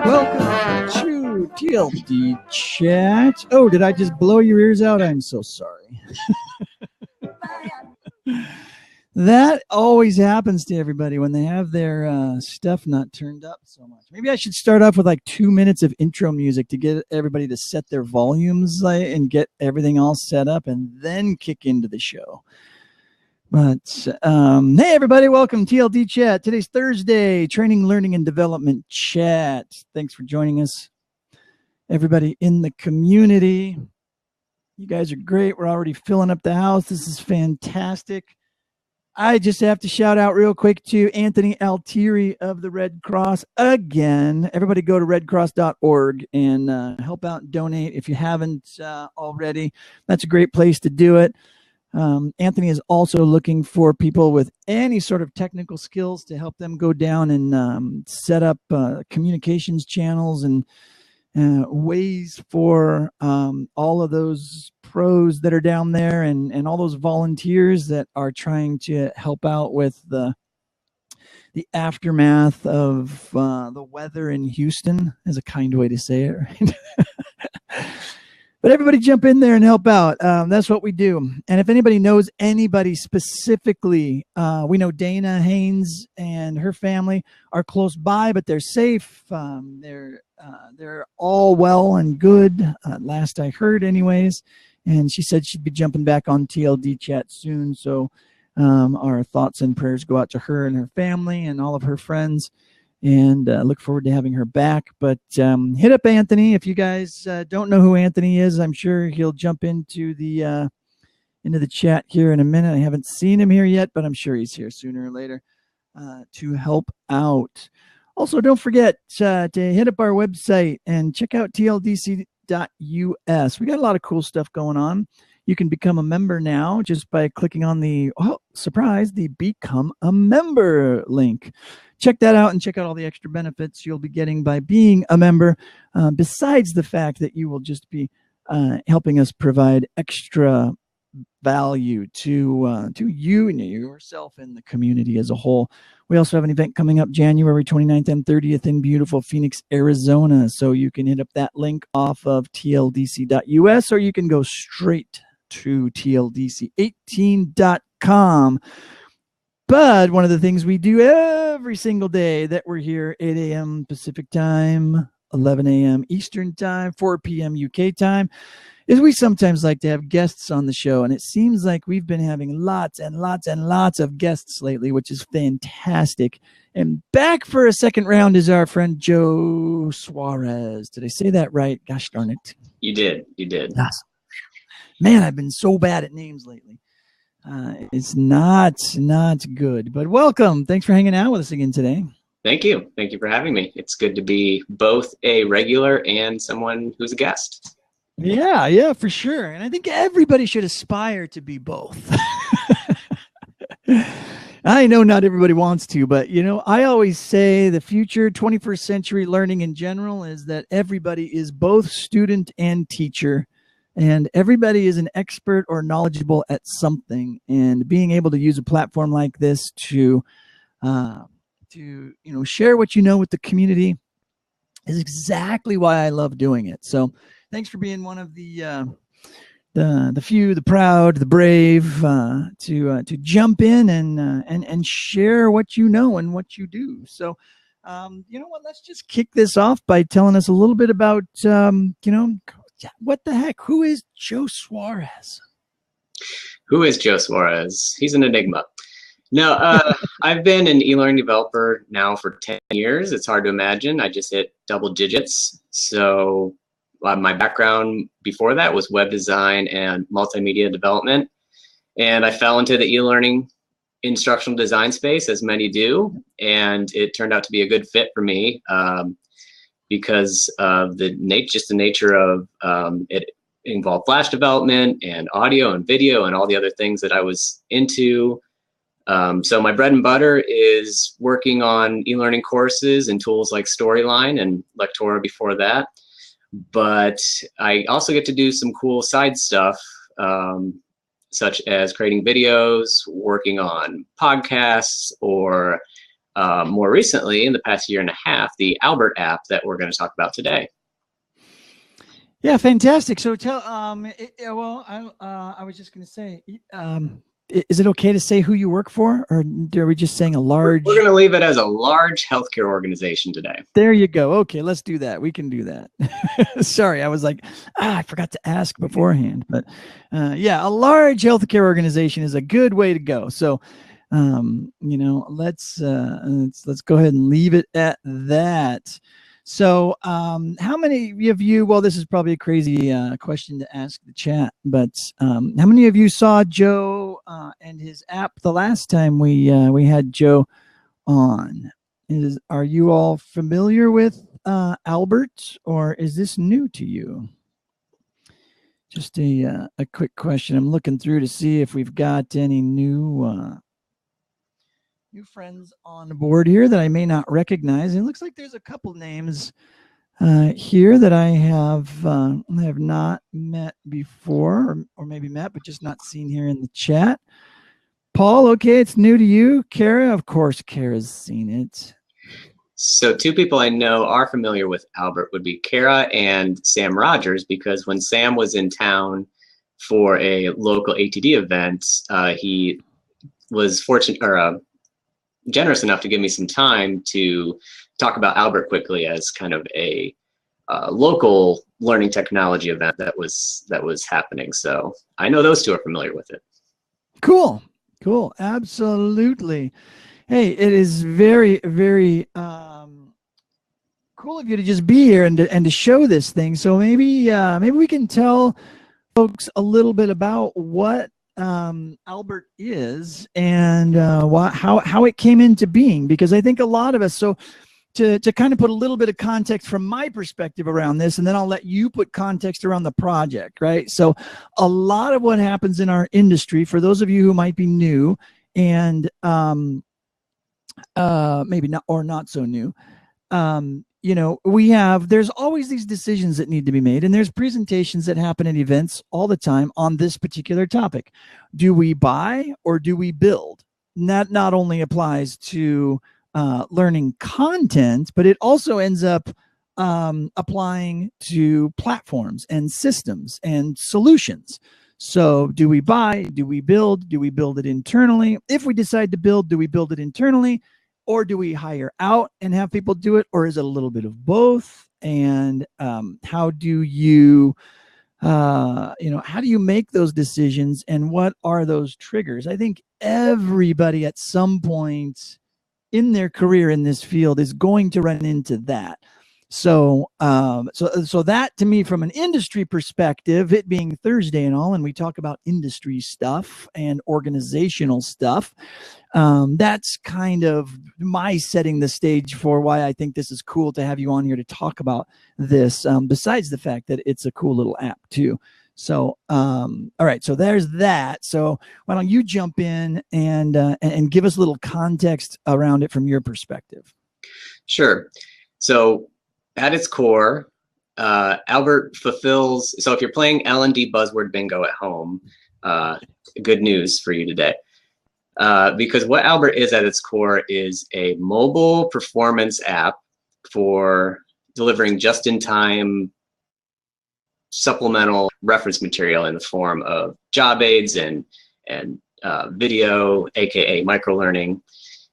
Welcome to TLD Chat. Oh, did I just blow your ears out? I'm so sorry. That always happens to everybody when they have their stuff not turned up so much. Maybe I should start off with like 2 minutes of intro music to get everybody to set their volumes and get everything all set up and then kick into the show. But hey, everybody, welcome to TLD Chat. Today's Thursday, Training, Learning, and Development Chat. Thanks for joining us. Everybody in the community, you guys are great. We're already filling up the house. This is fantastic. I just have to shout out real quick to Anthony Altieri of the Red Cross again. Everybody go to redcross.org and help out and donate if you haven't already. That's a great place to do it. Anthony is also looking for people with any sort of technical skills to help them go down and set up communications channels and ways for all of those pros that are down there and all those volunteers that are trying to help out with the aftermath of the weather in Houston, is a kind way to say it, right? But everybody jump in there and help out. That's what we do. And if anybody knows anybody specifically, we know Dana Haynes and her family are close by, but they're safe. They're all well and good, last I heard anyways. And she said she'd be jumping back on TLD Chat soon. So our thoughts and prayers go out to her and her family and all of her friends. And look forward to having her back. But hit up Anthony. If you guys don't know who Anthony is, I'm sure he'll jump into the chat here in a minute. I haven't seen him here yet, but I'm sure he's here sooner or later to help out. Also, don't forget to hit up our website and check out TLDC.us. We got a lot of cool stuff going on. You can become a member now just by clicking on the Become a Member link. Check that out and check out all the extra benefits you'll be getting by being a member, besides the fact that you will just be helping us provide extra value to you and yourself and the community as a whole. We also have an event coming up January 29th and 30th in beautiful Phoenix, Arizona. So you can hit up that link off of tldc.us, or you can go straight to tldc18.com. But one of the things we do every single day that we're here, 8 a.m. Pacific time, 11 a.m. Eastern time, 4 p.m. UK time, is we sometimes like to have guests on the show. And it seems like we've been having lots and lots and lots of guests lately, which is fantastic. And back for a second round is our friend Joe Suarez. Did I say that right? Gosh darn it. You did. You did. Awesome. Man, I've been so bad at names lately. It's not good, but welcome. Thanks for hanging out with us again today. Thank you. Thank you for having me. It's good to be both a regular and someone who's a guest. Yeah, for sure. And I think everybody should aspire to be both. I know not everybody wants to, but I always say the future 21st century learning in general is that everybody is both student and teacher. And everybody is an expert or knowledgeable at something, and being able to use a platform like this to share what you know with the community is exactly why I love doing it. So thanks for being one of the few, the proud, the brave, to jump in and share what you know and what you do. So you know what? Let's just kick this off by telling us a little bit about what the heck? Who is Joe Suarez? Who is Joe Suarez? He's an enigma. No, I've been an e-learning developer now for 10 years. It's hard to imagine. I just hit double digits. So my background before that was web design and multimedia development. And I fell into the e-learning instructional design space, as many do. And it turned out to be a good fit for me. Because of the nature of it involved Flash development and audio and video and all the other things that I was into. So my bread and butter is working on e-learning courses and tools like Storyline and Lectora before that. But I also get to do some cool side stuff, such as creating videos, working on podcasts, or more recently, in the past year and a half, the Albert app that we're going to talk about today. Yeah, fantastic. So tell, well, I was just going to say, is it okay to say who you work for, or are we just saying a large? We're going to leave it as a large healthcare organization today. There you go. Okay, let's do that. We can do that. Sorry, I was like, I forgot to ask beforehand, but yeah, a large healthcare organization is a good way to go. So, you know, let's go ahead and leave it at that. So how many of you, well, this is probably a crazy question to ask the chat, but how many of you saw Joe and his app the last time we had Joe on? Are you all familiar with Albert, or is this new to you? Just a quick question. I'm looking through to see if we've got any new friends on board here that I may not recognize. And it looks like there's a couple names here that I have not met before, or maybe met but just not seen here in the chat. Paul, okay, it's new to you. Kara, of course, Kara's seen it. So two people I know are familiar with Albert would be Kara and Sam Rogers, because when Sam was in town for a local ATD event, he was fortunate or generous enough to give me some time to talk about Albert quickly as kind of a local learning technology event that was happening. So I know those two are familiar with it. Cool, cool, absolutely. Hey, it is very, very cool of you to just be here and to show this thing. So maybe we can tell folks a little bit about what Albert is and how it came into being, because I think a lot of us, so to kind of put a little bit of context from my perspective around this, and then I'll let you put context around the project, right? So a lot of what happens in our industry, for those of you who might be new and maybe not, or not so new, you know, there's always these decisions that need to be made, and there's presentations that happen at events all the time on this particular topic. Do we buy or do we build? And that not only applies to learning content, but it also ends up applying to platforms and systems and solutions. So do we buy? Do we build? Do we build it internally? If we decide to build, do we build it internally? Or do we hire out and have people do it? Or is it a little bit of both? And how do you, how do you make those decisions, and what are those triggers? I think everybody at some point in their career in this field is going to run into that. So, so that to me, from an industry perspective, it being Thursday and all, and we talk about industry stuff and organizational stuff, that's kind of my setting the stage for why I think this is cool to have you on here to talk about this, besides the fact that it's a cool little app too. So, all right, so there's that. So why don't you jump in and give us a little context around it from your perspective? Sure. So at its core, Albert fulfills, so if you're playing L&D buzzword bingo at home, good news for you today. Because what Albert is at its core is a mobile performance app for delivering just-in-time supplemental reference material in the form of job aids and video, aka microlearning.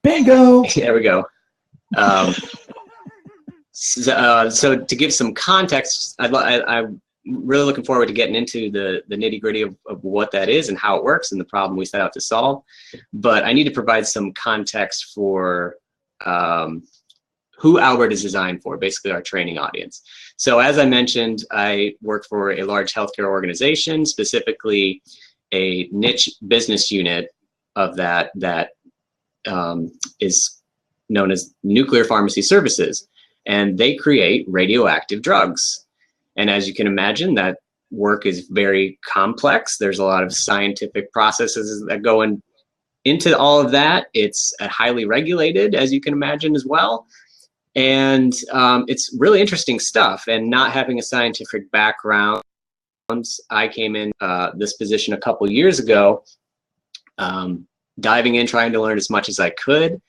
Bingo. There we go. So to give some context, I'm really looking forward to getting into the nitty-gritty of what that is and how it works and the problem we set out to solve. But I need to provide some context for who Albert is designed for, basically our training audience. So as I mentioned, I work for a large healthcare organization, specifically a niche business unit of that is known as Nuclear Pharmacy Services. And they create radioactive drugs. And as you can imagine, that work is very complex. There's a lot of scientific processes that go into all of that. It's highly regulated, as you can imagine, as well. And it's really interesting stuff. And not having a scientific background, I came in this position a couple years ago, diving in, trying to learn as much as I could.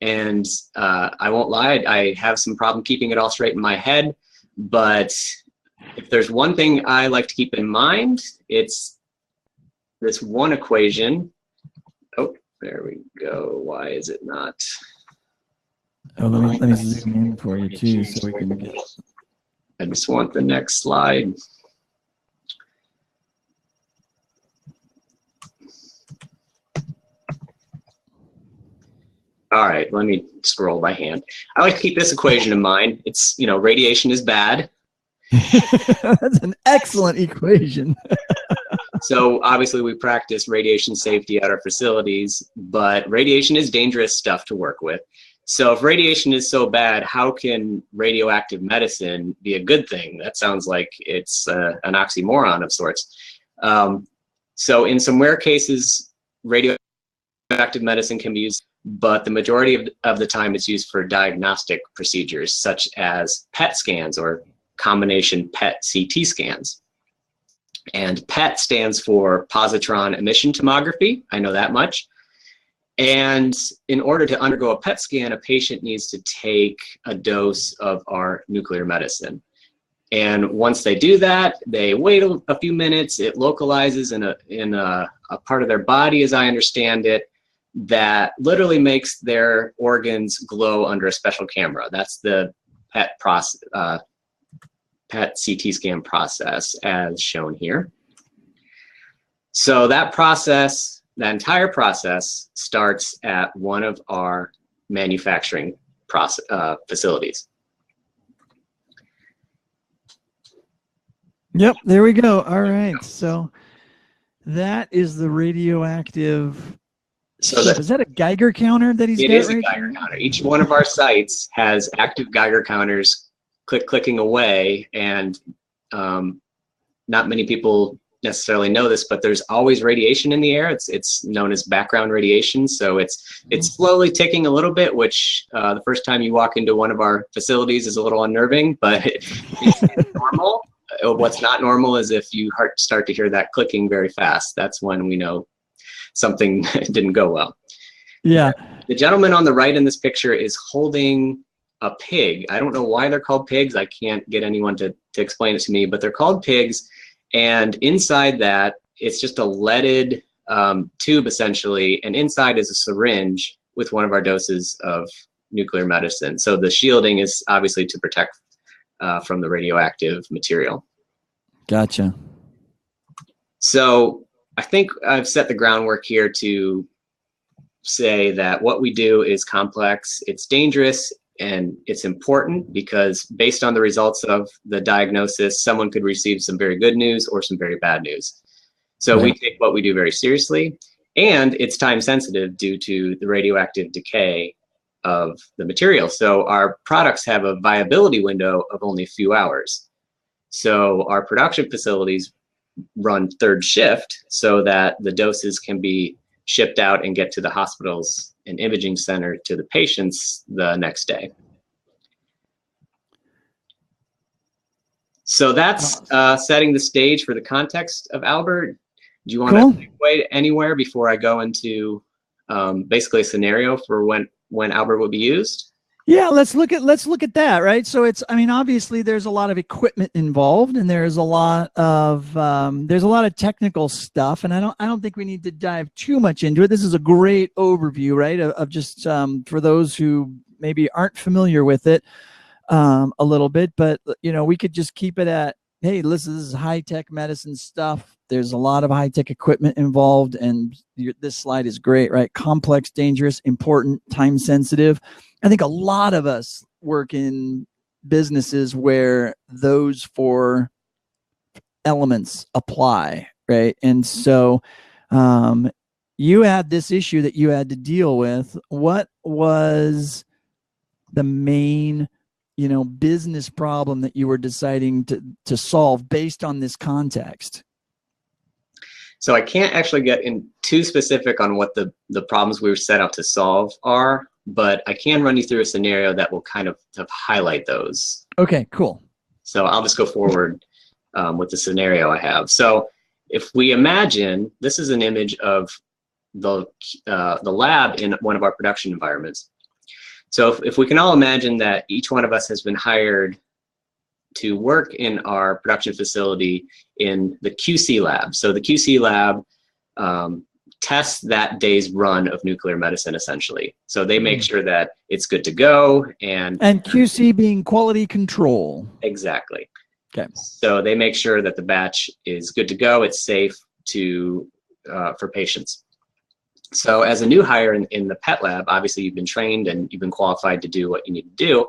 And I won't lie, I have some problem keeping it all straight in my head. But if there's one thing I like to keep in mind, it's this one equation. Oh, there we go. Why is it not? Oh, let me zoom in for you too, so we can get. I just want the next slide. All right, let me scroll by hand. I like to keep this equation in mind. It's, you know, radiation is bad. That's an excellent equation. So obviously we practice radiation safety at our facilities, but radiation is dangerous stuff to work with. So if radiation is so bad, how can radioactive medicine be a good thing? That sounds like it's an oxymoron of sorts. So in some rare cases, radioactive medicine can be used, but the majority of the time it's used for diagnostic procedures such as PET scans or combination PET-CT scans. And PET stands for positron emission tomography. I know that much. And in order to undergo a PET scan, a patient needs to take a dose of our nuclear medicine. And once they do that, they wait a few minutes. It localizes in a part of their body, as I understand it, that literally makes their organs glow under a special camera. That's the PET process. PET CT scan process as shown here. So that process, that entire process starts at one of our manufacturing facilities. Yep, there we go. All right, so that is the radioactive. So is that a Geiger counter that he's got? It is a Geiger counter. Each one of our sites has active Geiger counters clicking away, and not many people necessarily know this, but there's always radiation in the air. It's known as background radiation, so it's slowly ticking a little bit, which the first time you walk into one of our facilities is a little unnerving, but it's normal. What's not normal is if you start to hear that clicking very fast. That's when we know something didn't go well. Yeah. The gentleman on the right in this picture is holding a pig. I don't know why they're called pigs. I can't get anyone to explain it to me, but they're called pigs. And inside that, it's just a leaded tube essentially, and inside is a syringe with one of our doses of nuclear medicine. So the shielding is obviously to protect from the radioactive material. Gotcha. So I think I've set the groundwork here to say that what we do is complex, it's dangerous, and it's important because based on the results of the diagnosis, someone could receive some very good news or some very bad news. So we take what we do very seriously, and it's time sensitive due to the radioactive decay of the material. So our products have a viability window of only a few hours. So our production facilities run third shift so that the doses can be shipped out and get to the hospitals and imaging center to the patients the next day. So that's setting the stage for the context of Albert. Do you want to segue anywhere before I go into basically a scenario for when Albert will be used? Yeah, let's look at that, right? So it's, I mean, obviously there's a lot of equipment involved, and there's a lot of technical stuff, and I don't think we need to dive too much into it. This is a great overview, right, of just for those who maybe aren't familiar with it a little bit, but you know, we could just keep it at, hey, listen, this is high-tech medicine stuff. There's a lot of high-tech equipment involved, and this slide is great, right? Complex, dangerous, important, time-sensitive. I think a lot of us work in businesses where those four elements apply, right? And so you had this issue that you had to deal with. What was the main, you know, business problem that you were deciding to solve based on this context? So I can't actually get in too specific on what the problems we were set out to solve are, but I can run you through a scenario that will kind of highlight those. Okay, cool. So I'll just go forward with the scenario I have. So if we imagine, this is an image of the lab in one of our production environments. So if we can all imagine that each one of us has been hired to work in our production facility in the QC lab. So the QC lab tests that day's run of nuclear medicine, essentially. So they make sure that it's good to go. And QC being quality control. Exactly. Okay. So they make sure that the batch is good to go. It's safe to for patients. So as a new hire in the PET lab, obviously you've been trained and you've been qualified to do what you need to do.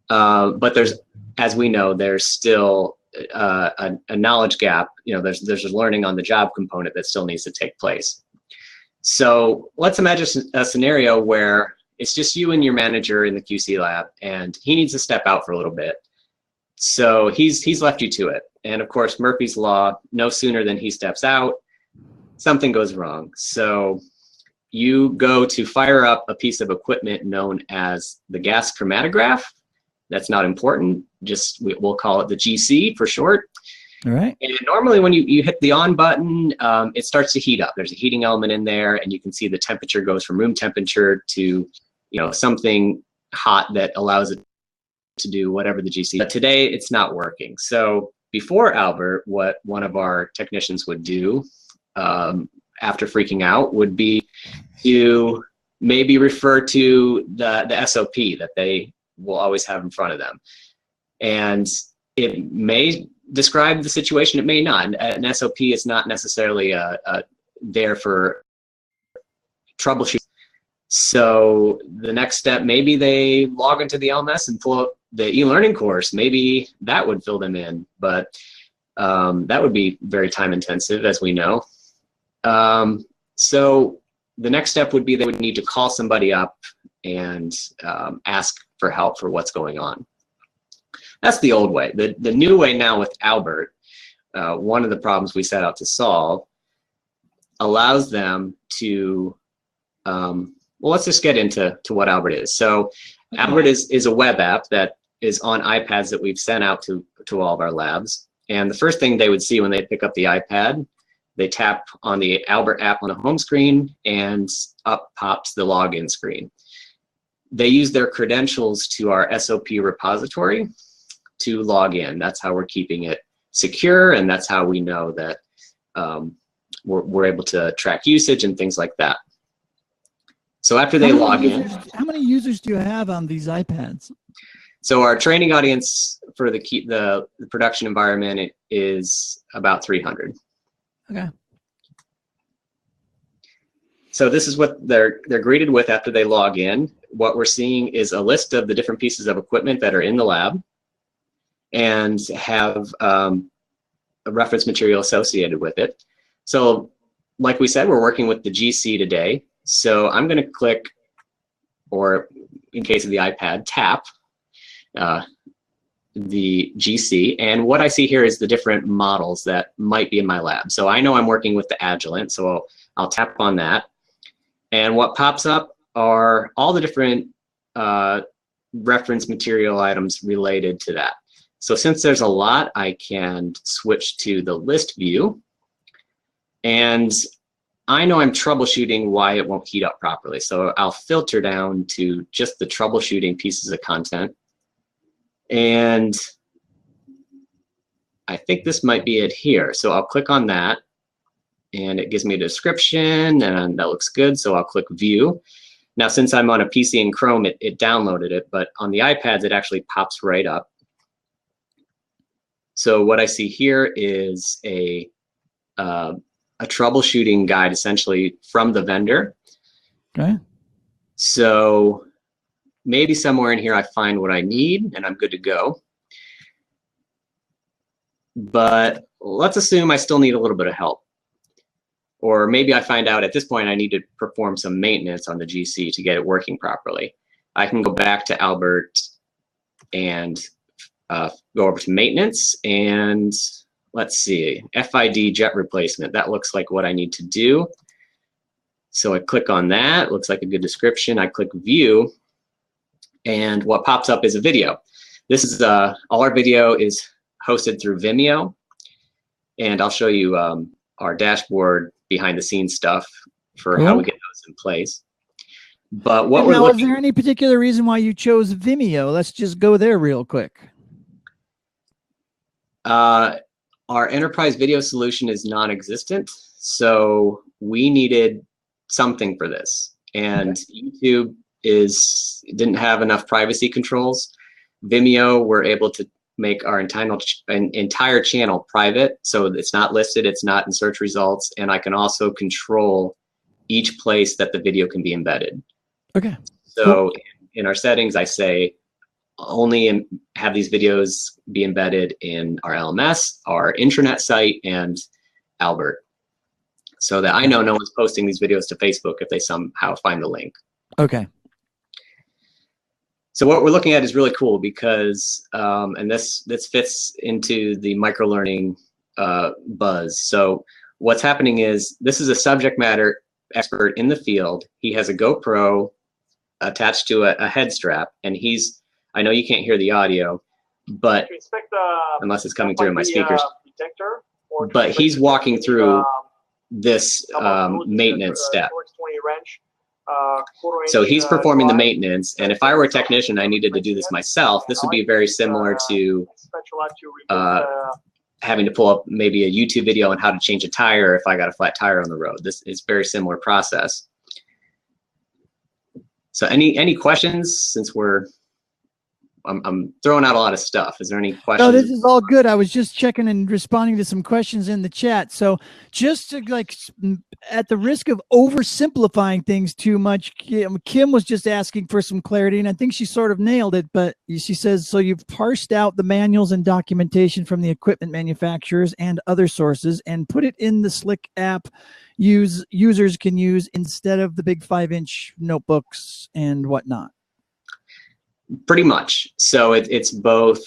But there's, as we know, there's still a knowledge gap. You know, there's a learning on the job component that still needs to take place. So let's imagine a scenario where it's just you and your manager in the QC lab, and he needs to step out for a little bit. So he's left you to it. And of course, Murphy's Law, no sooner than he steps out, something goes wrong. So you go to fire up a piece of equipment known as the gas chromatograph. That's not important. Just we'll call it the GC for short. All right. And normally when you hit the on button, it starts to heat up. There's a heating element in there, and you can see the temperature goes from room temperature to, something hot that allows it to do whatever the GC. But today it's not working. So before Albert, what one of our technicians would do after freaking out would be to maybe refer to the SOP that they will always have in front of them. And it may describe the situation, it may not. An SOP is not necessarily there for troubleshooting. So the next step, maybe they log into the LMS and pull up the e-learning course. Maybe that would fill them in, but that would be very time intensive, as we know. So the next step would be they would need to call somebody up and ask for help for what's going on. That's the old way. The new way now with Albert, one of the problems we set out to solve, allows them to, well, let's just get into what Albert is. So Albert is a web app that is on iPads that we've sent out to all of our labs. And the first thing they would see when they pick up the iPad, they tap on the Albert app on the home screen, and up pops the login screen. They use their credentials to our SOP repository to log in. That's how we're keeping it secure, and that's how we know that we're able to track usage and things like that. So after they log in. How many users do you have on these iPads? So our training audience for the production environment is about 300. Okay. So this is what they're greeted with after they log in. What we're seeing is a list of the different pieces of equipment that are in the lab and have a reference material associated with it. So like we said, we're working with the GC today. So I'm going to click, or in case of the iPad, tap the GC, and what I see here is the different models that might be in my lab. So I know I'm working with the Agilent, so I'll tap on that, and what pops up are all the different reference material items related to that. So since there's a lot, I can switch to the list view, and I know I'm troubleshooting why it won't heat up properly. So I'll filter down to just the troubleshooting pieces of content. And I think this might be it here. So I'll click on that, and it gives me a description, and that looks good. So I'll click View. Now, since I'm on a PC in Chrome, it downloaded it, but on the iPads, it actually pops right up. So what I see here is a troubleshooting guide, essentially, from the vendor. Okay. So maybe somewhere in here I find what I need and I'm good to go. But let's assume I still need a little bit of help. Or maybe I find out at this point I need to perform some maintenance on the GC to get it working properly. I can go back to Albert and go over to maintenance, and let's see, FID jet replacement. That looks like what I need to do. So I click on that, looks like a good description. I click View, and what pops up is a video. This is all our video is hosted through Vimeo, and I'll show you our dashboard behind the scenes stuff for how we get those in place. But what And we're now, looking is there any particular reason why you chose Vimeo? Let's just go there real quick. our enterprise video solution is non-existent, so we needed something for this. And YouTube didn't have enough privacy controls. Vimeo, we're able to make our entire channel private, so it's not listed, it's not in search results, and I can also control each place that the video can be embedded. Okay. So Cool. in our settings, I say only have these videos be embedded in our LMS, our intranet site, and Albert, so that I know no one's posting these videos to Facebook if they somehow find the link. Okay. So what we're looking at is really cool because, and this fits into the microlearning buzz. So what's happening is this is a subject matter expert in the field. He has a GoPro attached to a head strap, and I know you can't hear the audio, but unless it's coming through in my speakers, but he's walking through this maintenance step. So he's performing the maintenance, and if I were a technician, I needed to do this myself. This would be very similar to having to pull up maybe a YouTube video on how to change a tire if I got a flat tire on the road. This is very similar process. So any questions, since I'm throwing out a lot of stuff. Is there any questions? No, this is all good. I was just checking and responding to some questions in the chat. So just to at the risk of oversimplifying things too much, Kim was just asking for some clarity, and I think she sort of nailed it. But she says, so you've parsed out the manuals and documentation from the equipment manufacturers and other sources and put it in the Slick app users can use instead of the big 5-inch notebooks and whatnot. Pretty much. So it's both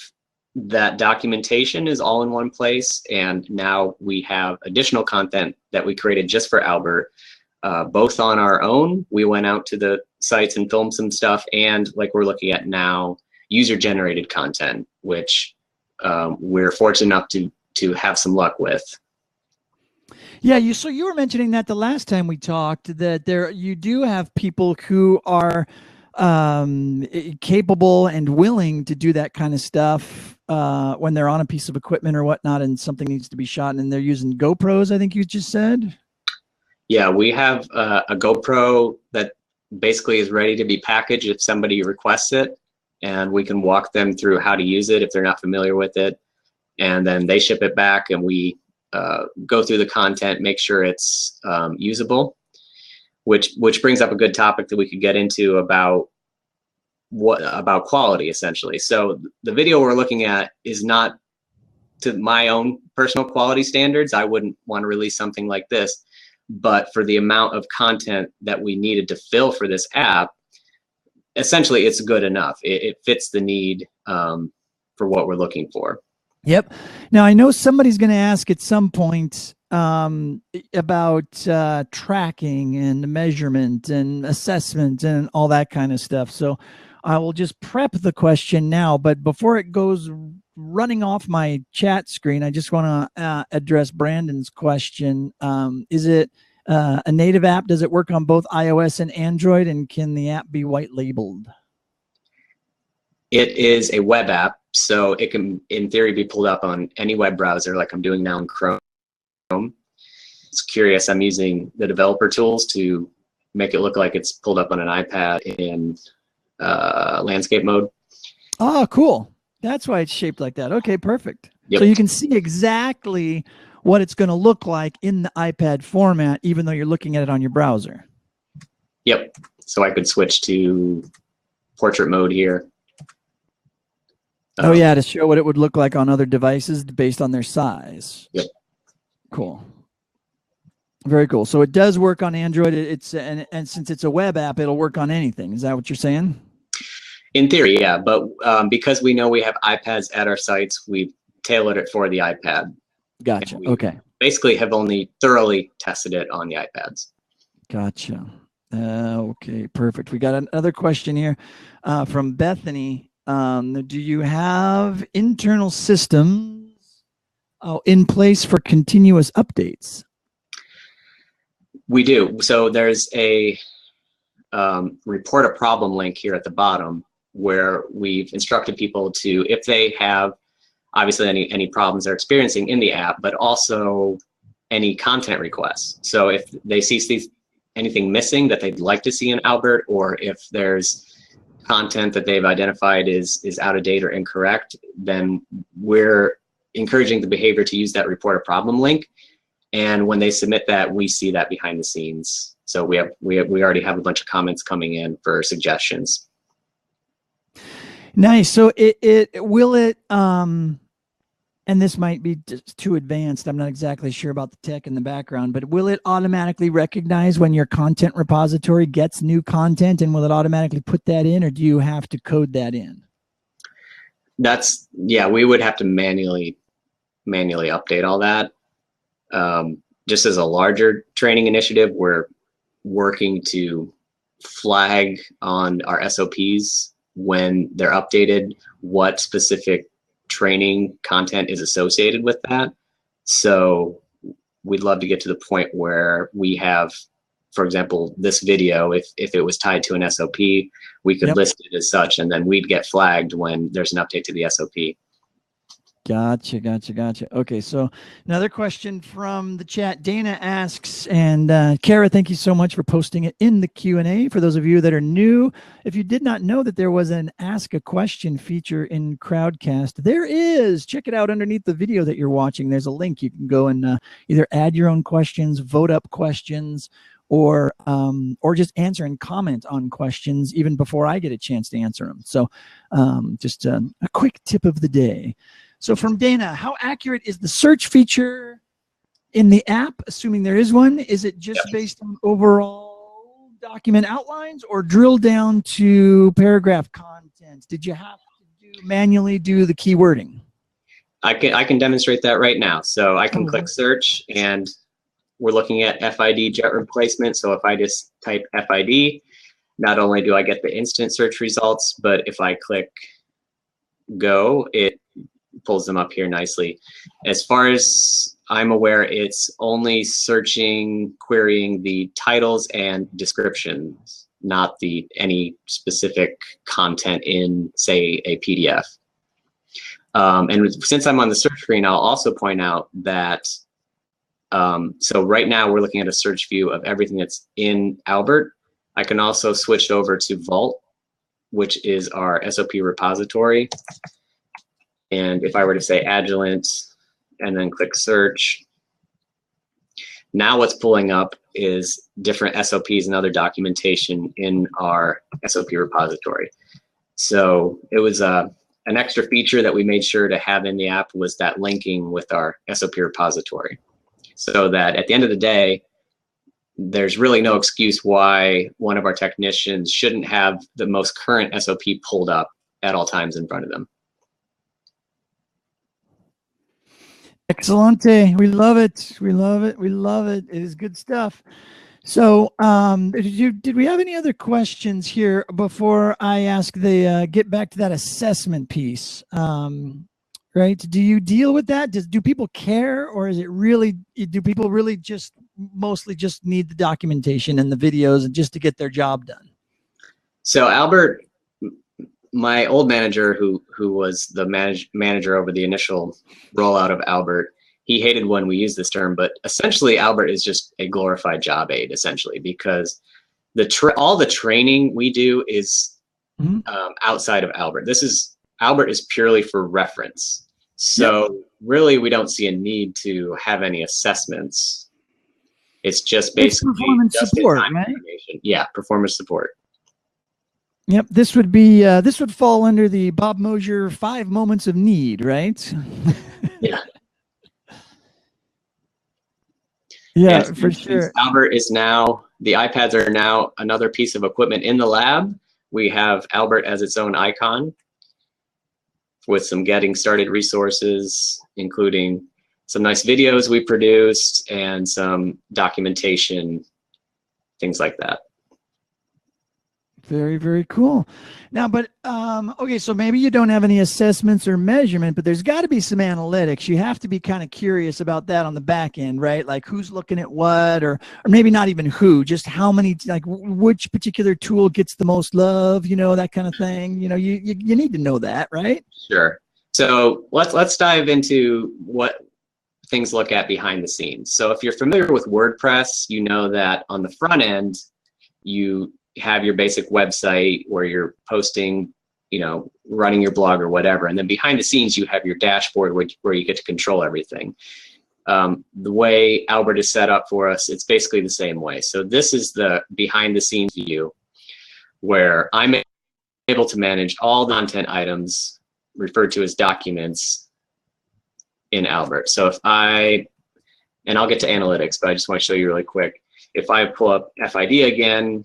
that documentation is all in one place, and now we have additional content that we created just for Albert, both on our own. We went out to the sites and filmed some stuff, and like we're looking at now, user-generated content, which we're fortunate enough to have some luck with. Yeah, so you were mentioning that the last time we talked, that you do have people who are capable and willing to do that kind of stuff when they're on a piece of equipment or whatnot and something needs to be shot, and they're using GoPros, I think you just said. Yeah, we have a GoPro that basically is ready to be packaged if somebody requests it, and we can walk them through how to use it if they're not familiar with it, and then they ship it back, and we go through the content, make sure it's usable. Which brings up a good topic that we could get into about quality, essentially. So the video we're looking at is not to my own personal quality standards. I wouldn't want to release something like this, but for the amount of content that we needed to fill for this app, essentially it's good enough. It fits the need for what we're looking for. Yep. Now I know somebody's going to ask at some point about tracking and measurement and assessment and all that kind of stuff. So I will just prep the question now, but before it goes running off my chat screen, I just want to address Brandon's question. Is it a native app? Does it work on both iOS and Android? And can the app be white labeled? It is a web app, so it can, in theory, be pulled up on any web browser like I'm doing now in Chrome. It's curious, I'm using the developer tools to make it look like it's pulled up on an iPad in landscape mode. Oh, cool. That's why it's shaped like that. Okay, perfect. Yep. So you can see exactly what it's going to look like in the iPad format, even though you're looking at it on your browser. Yep. So I could switch to portrait mode here. Oh, yeah, to show what it would look like on other devices based on their size. Yep. Cool. Very cool. So it does work on Android. And since it's a web app, it'll work on anything. Is that what you're saying? In theory, yeah. But because we know we have iPads at our sites, we've tailored it for the iPad. Gotcha. Okay. Basically have only thoroughly tested it on the iPads. Gotcha. Okay, perfect. We got another question here from Bethany. Do you have internal systems in place for continuous updates? We do. So there's a report a problem link here at the bottom, where we've instructed people to, if they have obviously any problems they're experiencing in the app, but also any content requests. So if they see anything missing that they'd like to see in Albert, or if there's content that they've identified is out of date or incorrect, then we're encouraging the behavior to use that report a problem link. And when they submit that, we see that behind the scenes. So we already have a bunch of comments coming in for suggestions. Nice. So it will it and this might be just too advanced. I'm not exactly sure about the tech in the background, but will it automatically recognize when your content repository gets new content, and will it automatically put that in, or do you have to code that in? Yeah, we would have to manually update all that. Just as a larger training initiative, we're working to flag on our SOPs when they're updated what specific training content is associated with that. So we'd love to get to the point where we have, for example, this video, if it was tied to an SOP, we could list it as such, and then we'd get flagged when there's an update to the SOP. Gotcha. Okay, so another question from the chat. Dana asks, and Kara, thank you so much for posting it in the Q&A. For those of you that are new, if you did not know that there was an Ask a Question feature in Crowdcast, there is. Check it out underneath the video that you're watching. There's a link. You can go and either add your own questions, vote up questions, or just answer and comment on questions even before I get a chance to answer them. So just a quick tip of the day. So from Dana, how accurate is the search feature in the app, assuming there is one? Is it just based on overall document outlines, or drill down to paragraph content? Did you have to manually do the keywording? I can demonstrate that right now. So I can click search, and we're looking at FID jet replacement. So if I just type FID, not only do I get the instant search results, but if I click go, it pulls them up here nicely. As far as I'm aware, it's only querying the titles and descriptions, not any specific content in, say, a PDF. And since I'm on the search screen, I'll also point out that so right now we're looking at a search view of everything that's in Albert. I can also switch over to Vault, which is our SOP repository. And if I were to say Agilent and then click search, now what's pulling up is different SOPs and other documentation in our SOP repository. So it was an extra feature that we made sure to have in the app, was that linking with our SOP repository, so that at the end of the day, there's really no excuse why one of our technicians shouldn't have the most current SOP pulled up at all times in front of them. Excellente. We love it. We love it. We love it. It is good stuff. So did we have any other questions here before I ask get back to that assessment piece? Right? Do you deal with that? Do people care, or is it really, do people really just mostly just need the documentation and the videos and just to get their job done? So Albert, my old manager, who was the manager over the initial rollout of Albert, he hated when we used this term, but essentially Albert is just a glorified job aid, essentially, because all the training we do is outside of Albert. Albert is purely for reference. So really, we don't see a need to have any assessments. It's just basically performance support, right? Yeah, performance support. Yep, this would be this would fall under the Bob Mosier 5 moments of need, right? Yeah. Yeah, for sure. Albert is now, the iPads are now another piece of equipment in the lab. We have Albert as its own icon with some getting started resources, including some nice videos we produced and some documentation, things like that. Very, very cool. Now, but okay, so maybe you don't have any assessments or measurement, but there's got to be some analytics. You have to be kind of curious about that on the back end, right? Like who's looking at what, or maybe not even who, just how many, like which particular tool gets the most love, you know, that kind of thing. You know, you need to know that, right? Sure. So let's dive into what things look at behind the scenes. So if you're familiar with WordPress, you know that on the front end, you have your basic website where you're posting, you know, running your blog or whatever. And then behind the scenes, you have your dashboard where you get to control everything. The way Albert is set up for us, it's basically the same way. So this is the behind the scenes view where I'm able to manage all the content items referred to as documents in Albert. So if and I'll get to analytics, but I just want to show you really quick. If I pull up FID again,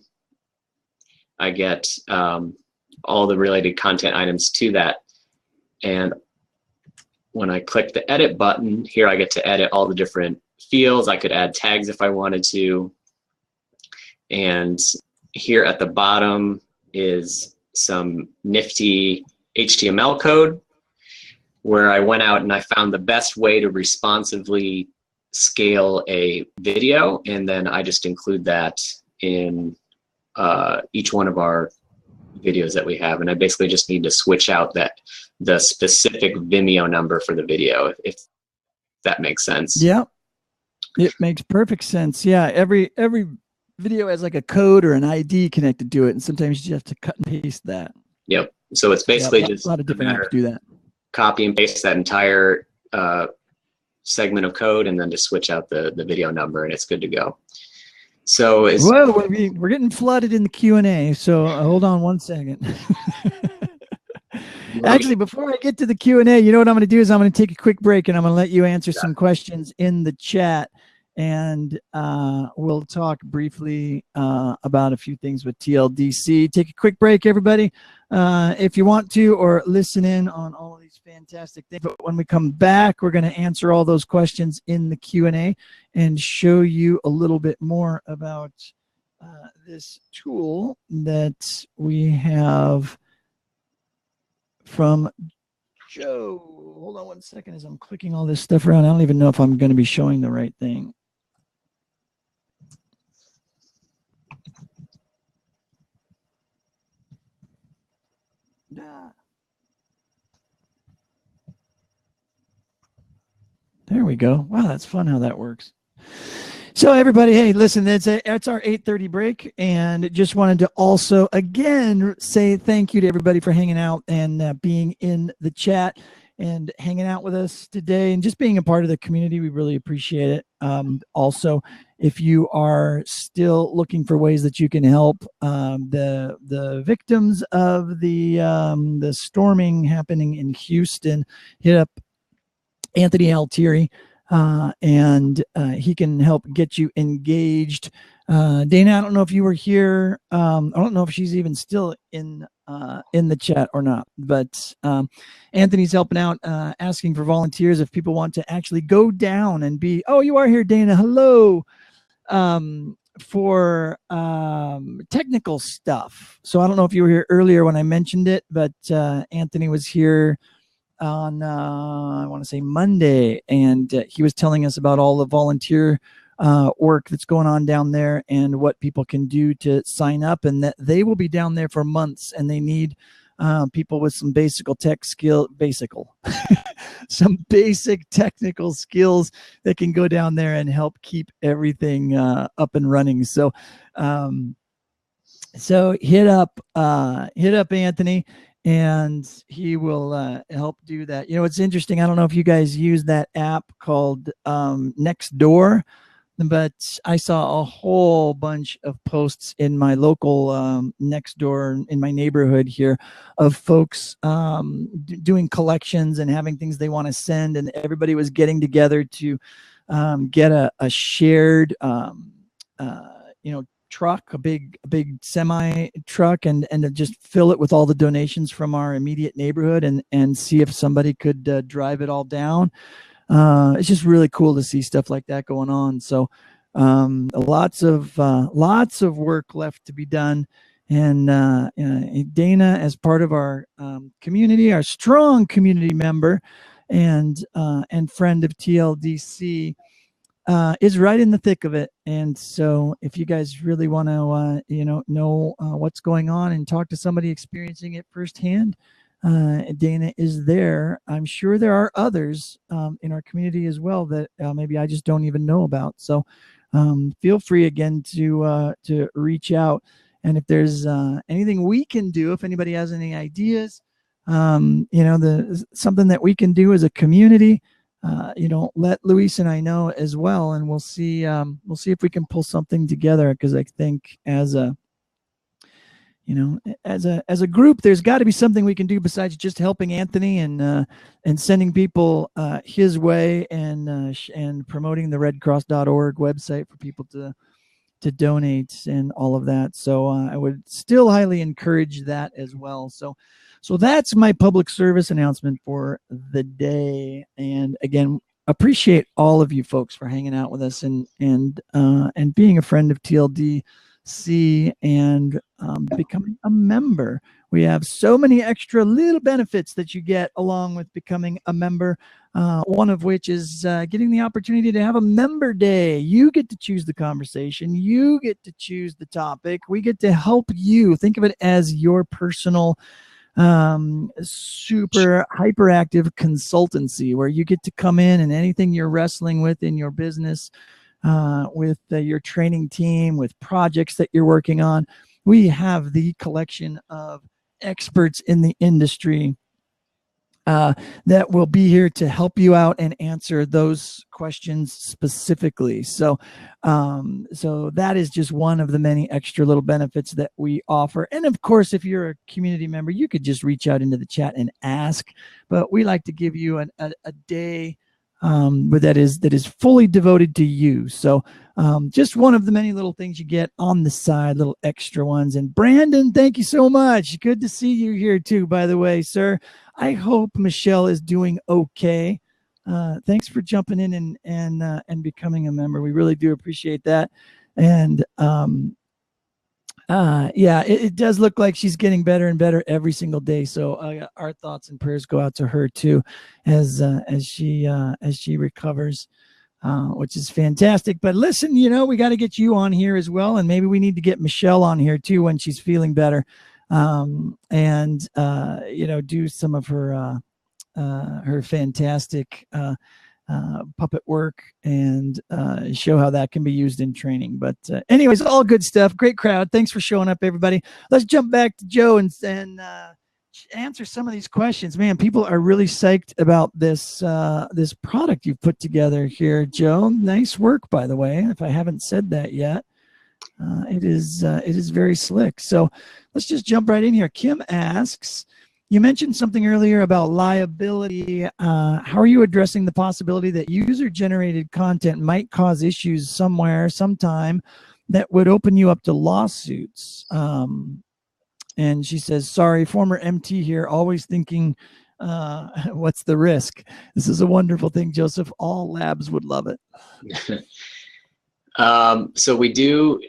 I get all the related content items to that. And when I click the edit button here, I get to edit all the different fields. I could add tags if I wanted to. And here at the bottom is some nifty HTML code where I went out and I found the best way to responsively scale a video. And then I just include that in each one of our videos that we have, and I basically just need to switch out the specific Vimeo number for the video, if that makes sense. Yeah, it makes perfect sense. Yeah, every video has like a code or an ID connected to it, and sometimes you have to cut and paste that. Yep. So it's basically just a lot of different apps do that. Copy and paste that entire segment of code, and then just switch out the video number, and it's good to go. So whoa, we're getting flooded in the Q&A, so hold on one second. Actually, before I get to the Q&A, you know what I'm going to do is I'm going to take a quick break, and I'm going to let you answer some questions in the chat, and we'll talk briefly about a few things with TLDC. Take a quick break, everybody, if you want to, or listen in on all of these fantastic things. But when we come back, we're going to answer all those questions in the Q&A and show you a little bit more about this tool that we have from Joe. Hold on one second as I'm clicking all this stuff around. I don't even know if I'm going to be showing the right thing. There we go. Wow, that's fun how that works. So everybody, hey, listen, that's our 8:30 break, and just wanted to also again say thank you to everybody for hanging out and being in the chat and hanging out with us today and just being a part of the community. We really appreciate it. Also, if you are still looking for ways that you can help the victims of the storming happening in Houston, hit up Anthony Altieri, and he can help get you engaged. Dana, I don't know if you were here. I don't know if she's even still in the chat or not, but Anthony's helping out, asking for volunteers if people want to actually go down and be, oh, you are here, Dana, hello, for technical stuff. So I don't know if you were here earlier when I mentioned it, but Anthony was here on I want to say Monday, and he was telling us about all the volunteer work that's going on down there and what people can do to sign up, and that they will be down there for months, and they need people with some some basic technical skills that can go down there and help keep everything up and running. So so hit up Anthony, and he will help do that. You know, it's interesting. I don't know if you guys use that app called Nextdoor, but I saw a whole bunch of posts in my local Nextdoor in my neighborhood here of folks doing collections and having things they want to send, and everybody was getting together to get a shared truck, a big semi truck, and to just fill it with all the donations from our immediate neighborhood, and see if somebody could drive it all down. It's just really cool to see stuff like that going on. So lots of work left to be done, And Dana, as part of our community, our strong community member and friend of TLDC, is right in the thick of it. And so if you guys really want to, know what's going on and talk to somebody experiencing it firsthand, Dana is there. I'm sure there are others in our community as well that maybe I just don't even know about. So feel free again to reach out. And if there's anything we can do, if anybody has any ideas, something that we can do as a community, let Luis and I know as well, and we'll see if we can pull something together. Because I think as a group, there's got to be something we can do besides just helping Anthony and sending people his way and promoting the redcross.org website for people to donate and all of that. So I would still highly encourage that as well. So that's my public service announcement for the day. And again, appreciate all of you folks for hanging out with us and being a friend of TLDC and becoming a member. We have so many extra little benefits that you get along with becoming a member. One of which is getting the opportunity to have a member day. You get to choose the conversation. You get to choose the topic. We get to help you. Think of it as your personal super hyperactive consultancy, where you get to come in and anything you're wrestling with in your business, with your training team, with projects that you're working on. We have the collection of experts in the industry that will be here to help you out and answer those questions specifically. So that is just one of the many extra little benefits that we offer. And of course, if you're a community member, you could just reach out into the chat and ask, but we like to give you a day that is fully devoted to you. So just one of the many little things you get on the side, little extra ones. And Brandon, thank you so much. Good to see you here too, by the way, sir. I hope Michelle is doing okay. Thanks for jumping in and becoming a member. We really do appreciate that. And it does look like she's getting better and better every single day. So our thoughts and prayers go out to her too, as she recovers, which is fantastic. But listen, we got to get you on here as well, and maybe we need to get Michelle on here too when she's feeling better, and do some of her fantastic puppet work and show how that can be used in training. But anyways, all good stuff. Great crowd. Thanks for showing up, everybody. Let's jump back to Joe and answer some of these questions. Man, people are really psyched about this product you've put together here, Joe. Nice work, by the way, if I haven't said that yet. It is very slick. So let's just jump right in here. Kim asks, you mentioned something earlier about liability. How are you addressing the possibility that user-generated content might cause issues somewhere, sometime, that would open you up to lawsuits? And she says, sorry, former MT here, always thinking, what's the risk? This is a wonderful thing, Joseph. All labs would love it. So we do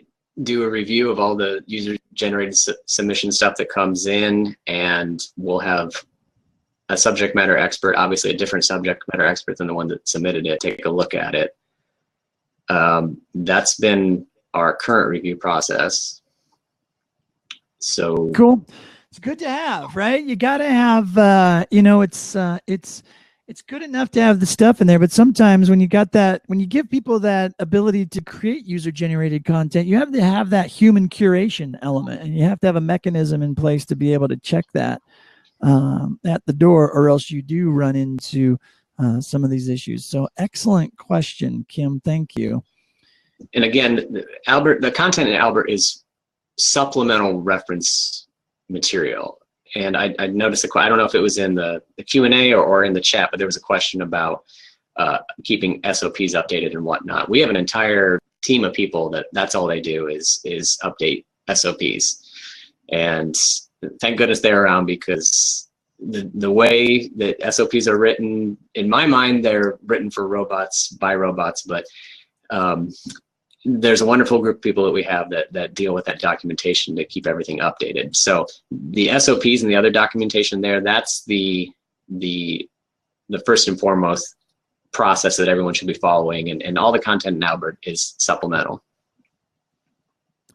a review of all the user-generated submission stuff that comes in, and we'll have a subject matter expert, obviously a different subject matter expert than the one that submitted it, take a look at it. That's been our current review process. So cool. It's good to have, right? You got to have, it's good enough to have the stuff in there, but sometimes when you give people that ability to create user-generated content, you have to have that human curation element, and you have to have a mechanism in place to be able to check that at the door, or else you do run into some of these issues. So excellent question, Kim. Thank you. And again, Albert, the content in Albert is supplemental reference material. And I noticed I don't know if it was in the Q&A or in the chat, but there was a question about keeping SOPs updated and whatnot. We have an entire team of people that's all they do is update SOPs. And thank goodness they're around, because the way that SOPs are written, in my mind, they're written for robots by robots, but there's a wonderful group of people that we have that deal with that documentation to keep everything updated. So the SOPs and the other documentation there, that's the first and foremost process that everyone should be following, and all the content in Albert is supplemental.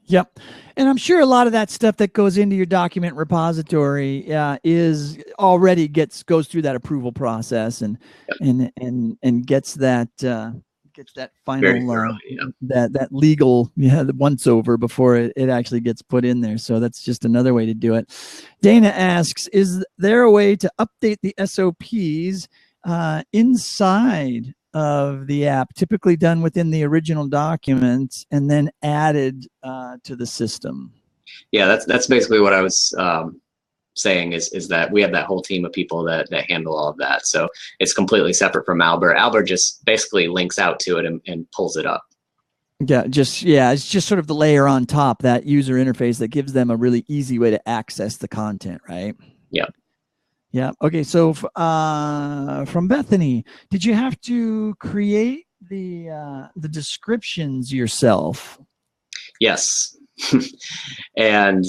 Yep. And I'm sure a lot of that stuff that goes into your document repository is already goes through that approval process and gets that final that legal the once over before it actually gets put in there. So that's just another way to do it. Dana asks, is there a way to update the SOPs inside of the app, typically done within the original document and then added to the system? Yeah, that's basically what I was saying is that we have that whole team of people that handle all of that. So it's completely separate from Albert. Albert just basically links out to it and pulls it up. Yeah, it's just sort of the layer on top, that user interface that gives them a really easy way to access the content, right? Yeah. Yeah. Okay. So from Bethany, did you have to create the descriptions yourself? Yes. And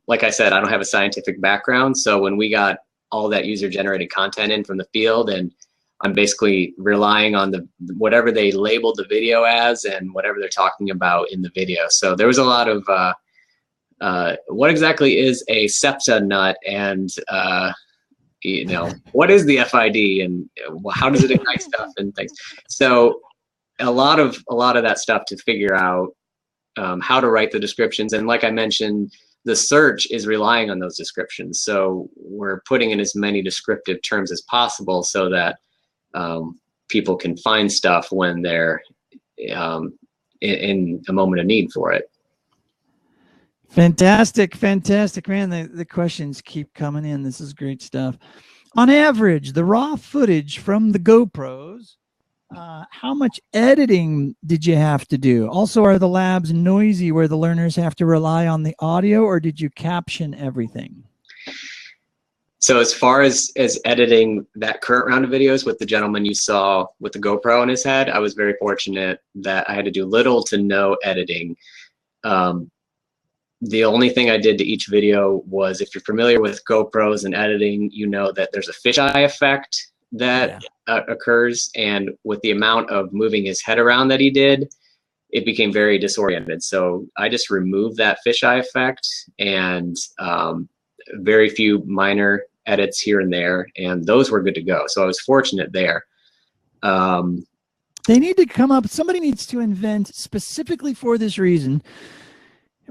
like I said, I don't have a scientific background. So when we got all that user generated content in from the field, and I'm basically relying on whatever they labeled the video as and whatever they're talking about in the video. So there was a lot of what exactly is a septa nut, and what is the FID, and how does it ignite stuff and things. So a lot of that stuff to figure out how to write the descriptions. And like I mentioned, the search is relying on those descriptions. So we're putting in as many descriptive terms as possible so that people can find stuff when they're in a moment of need for it. Fantastic, man. The questions keep coming in. This is great stuff. On average, the raw footage from the GoPros, how much editing did you have to do? Also, are the labs noisy where the learners have to rely on the audio, or did you caption everything? So as far as editing that current round of videos with the gentleman you saw with the GoPro on his head, I was very fortunate that I had to do little to no editing. The only thing I did to each video was, if you're familiar with GoPros and editing, you know that there's a fisheye effect that occurs, and with the amount of moving his head around that he did, it became very disoriented. So I just removed that fisheye effect and very few minor edits here and there, and those were good to go. So I was fortunate there. They need to come up, somebody needs to invent specifically for this reason,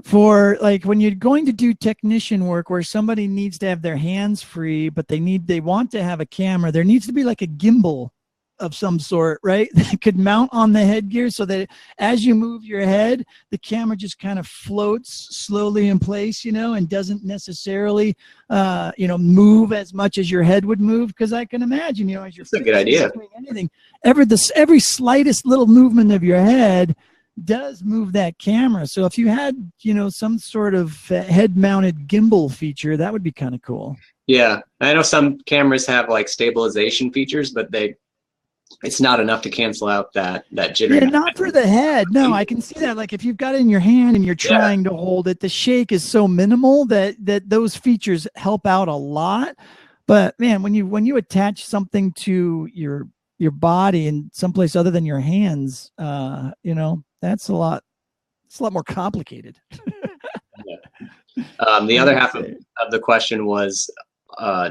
for like when you're going to do technician work where somebody needs to have their hands free, but they want to have a camera, there needs to be like a gimbal of some sort, right? That could mount on the headgear so that as you move your head, the camera just kind of floats slowly in place, and doesn't necessarily, move as much as your head would move. Because I can imagine, as you're That's a good idea. doing anything, every slightest little movement of your head does move that camera. So if you had, some sort of head-mounted gimbal feature, that would be kind of cool. Yeah, I know some cameras have like stabilization features, but it's not enough to cancel out that jitter. Yeah, not for the head. No, I can see that. Like if you've got it in your hand and you're trying to hold it, the shake is so minimal that those features help out a lot. But man, when you attach something to your body in someplace other than your hands, that's a lot more complicated. The other half of the question was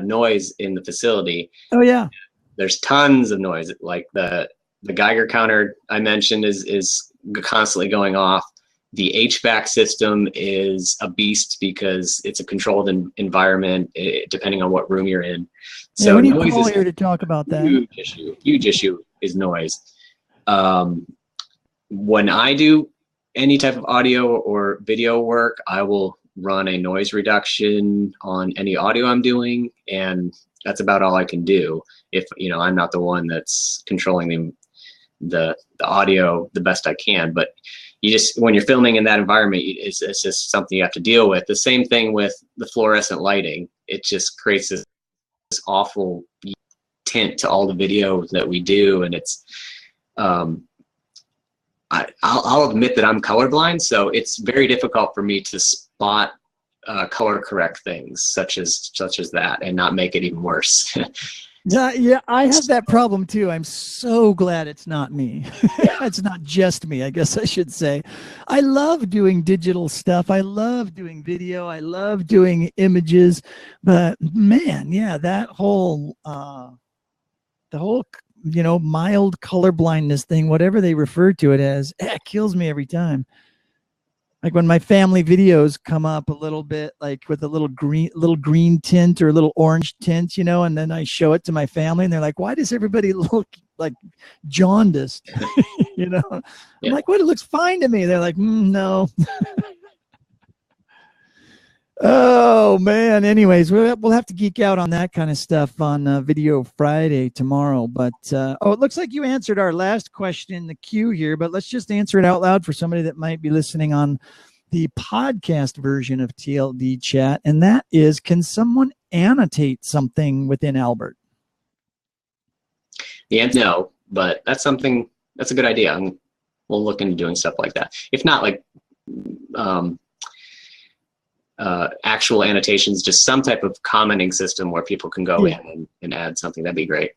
noise in the facility. Oh yeah. There's tons of noise. Like the Geiger counter I mentioned is constantly going off. The HVAC system is a beast because it's a controlled environment, depending on what room you're in. So we need Paul here to talk about that. Huge issue is noise. When I do any type of audio or video work, I will run a noise reduction on any audio I'm doing, and that's about all I can do if I'm not the one that's controlling the audio the best I can. But when you're filming in that environment, it's just something you have to deal with. The same thing with the fluorescent lighting. It just creates this awful tint to all the videos that we do, and it's I'll admit that I'm colorblind, so it's very difficult for me to spot color correct things such as that and not make it even worse. Yeah, I have that problem too. I'm so glad it's not me. It's not just me, I guess I should say. I love doing digital stuff. I love doing video. I love doing images. But man, yeah, that whole the whole mild color blindness thing, whatever they refer to it as, it kills me every time. Like when my family videos come up a little bit, like with a little green tint or a little orange tint, and then I show it to my family and they're like, why does everybody look like jaundiced? Yeah. I'm like, what? It looks fine to me. They're like, no. Oh man. Anyways, we'll have to geek out on that kind of stuff on Video Friday tomorrow. But it looks like you answered our last question in the queue here. But let's just answer it out loud for somebody that might be listening on the podcast version of TLD Chat, and that is: can someone annotate something within Albert? The answer is no, but that's a good idea. We'll look into doing stuff like that. If not, like actual annotations, just some type of commenting system where people can go in and add something. That'd be great.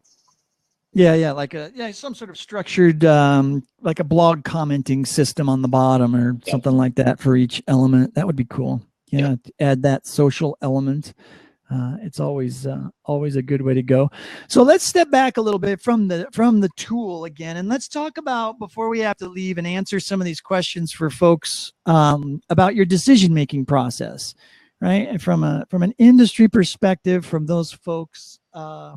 Yeah, like some sort of structured, like a blog commenting system on the bottom or something like that for each element. That would be cool. To add that social element. It's always a good way to go. So let's step back a little bit from the tool again, and let's talk about, before we have to leave, and answer some of these questions for folks about your decision-making process, right? And from an industry perspective, from those folks,